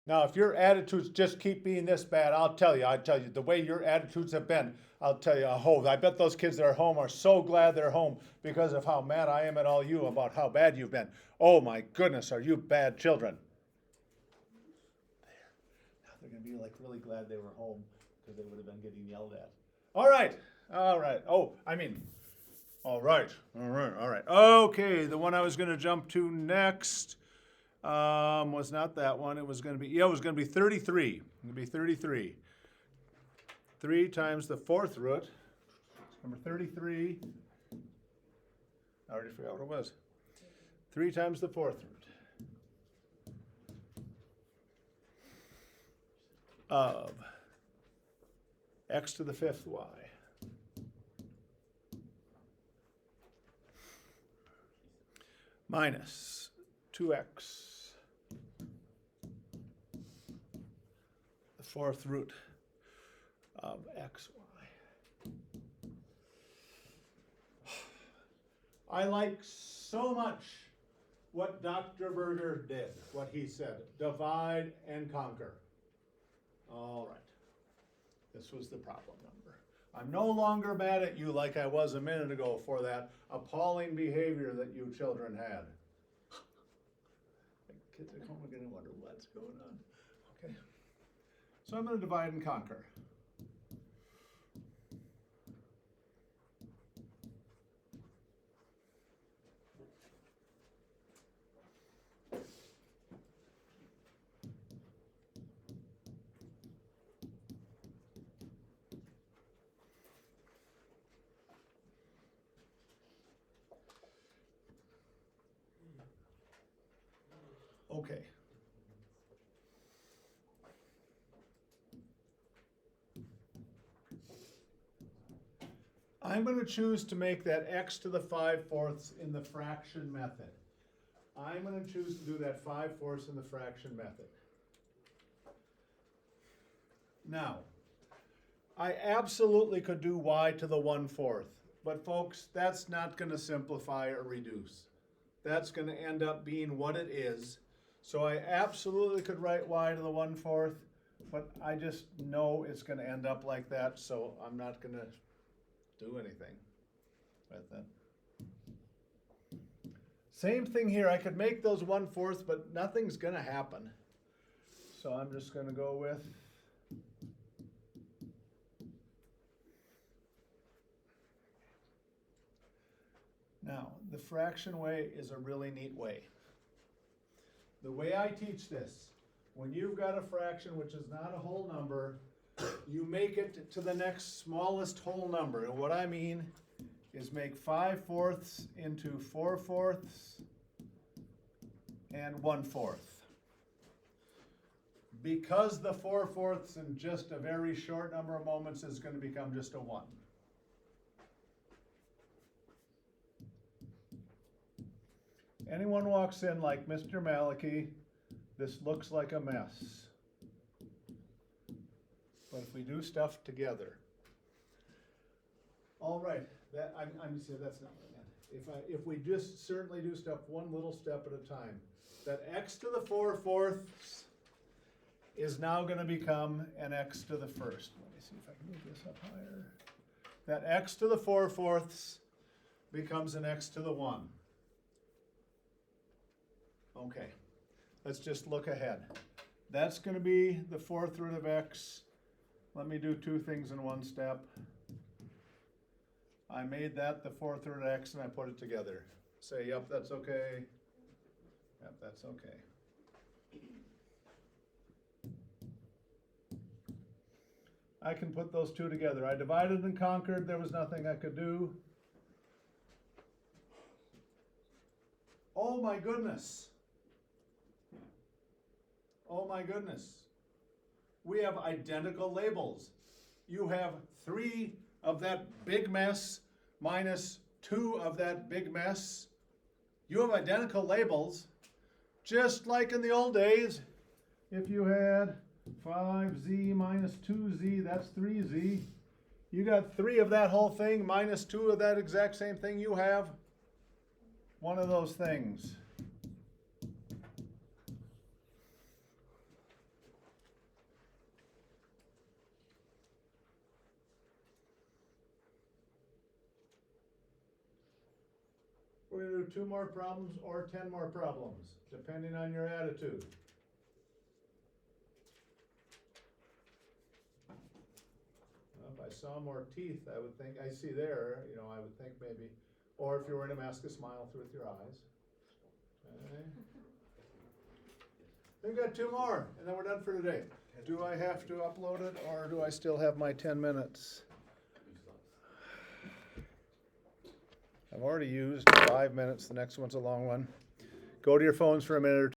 Now, if your attitudes just keep being this bad, I tell you, the way your attitudes have been, I'll tell you, I bet those kids that are home are so glad they're home because of how mad I am at all you about how bad you've been. Oh my goodness, are you bad children? Now they're going to be like really glad they were home because they would have been getting yelled at. All right, all right. All right, all right, all right. Okay, the one I was going to jump to next was not that one. It was going to be, it was going to be 33. It would be 33. 3 times the fourth root, number 33. I already forgot what it was. 3 times the fourth root of x to the fifth y minus 2x, the fourth root of xy. I like so much what Dr. Berger did, what he said, divide and conquer. All right, this was the problem number. I'm no longer mad at you like I was a minute ago for that appalling behavior that you children had. Kids at home are going to wonder what's going on. Okay. So I'm going to divide and conquer. Okay. I'm going to choose to make that x to the 5/4 in the fraction method. I'm going to choose to do that 5/4 in the fraction method. Now, I absolutely could do y to the 1/4, but folks, that's not going to simplify or reduce. That's going to end up being what it is. So I absolutely could write y to the 1/4, but I just know it's going to end up like that, so I'm not going to do anything with it. Same thing here. I could make those 1/4, but nothing's going to happen. So I'm just going to go with now, the fraction way is a really neat way. The way I teach this, when you've got a fraction which is not a whole number, you make it to the next smallest whole number. And what I mean is make 5/4 into 4/4 and 1/4. Because the 4/4 in just a very short number of moments is going to become just a 1. Anyone walks in like Mr. Malachi, this looks like a mess. But if we do stuff together, all right. I'm saying that's not what I meant. If we just certainly do stuff one little step at a time, that x to the 4/4 is now going to become an x to the first. Let me see if I can move this up higher. That x to the 4/4 becomes an x to the 1. Okay, let's just look ahead. That's going to be the 4th root of x. Let me do 2 things in one step. I made that the 4th root of x and I put it together. Say, yep, that's okay. Yep, that's okay. I can put those 2 together. I divided and conquered. There was nothing I could do. Oh my goodness. Oh my goodness. We have identical labels. You have 3 of that big mess minus 2 of that big mess. You have identical labels, just like in the old days. If you had 5z minus 2z, that's 3z. You got 3 of that whole thing minus 2 of that exact same thing. You have one of those things. We're gonna do 2 more problems or 10 more problems, depending on your attitude. Well, if I saw more teeth, I would think, I see there, you know, I would think maybe, or if you were to mask a smile through with your eyes. Okay. We've got 2 more, and then we're done for today. Do I have to upload it, or do I still have my 10 minutes? I've already used 5 minutes, the next one's a long one. Go to your phones for a minute or two.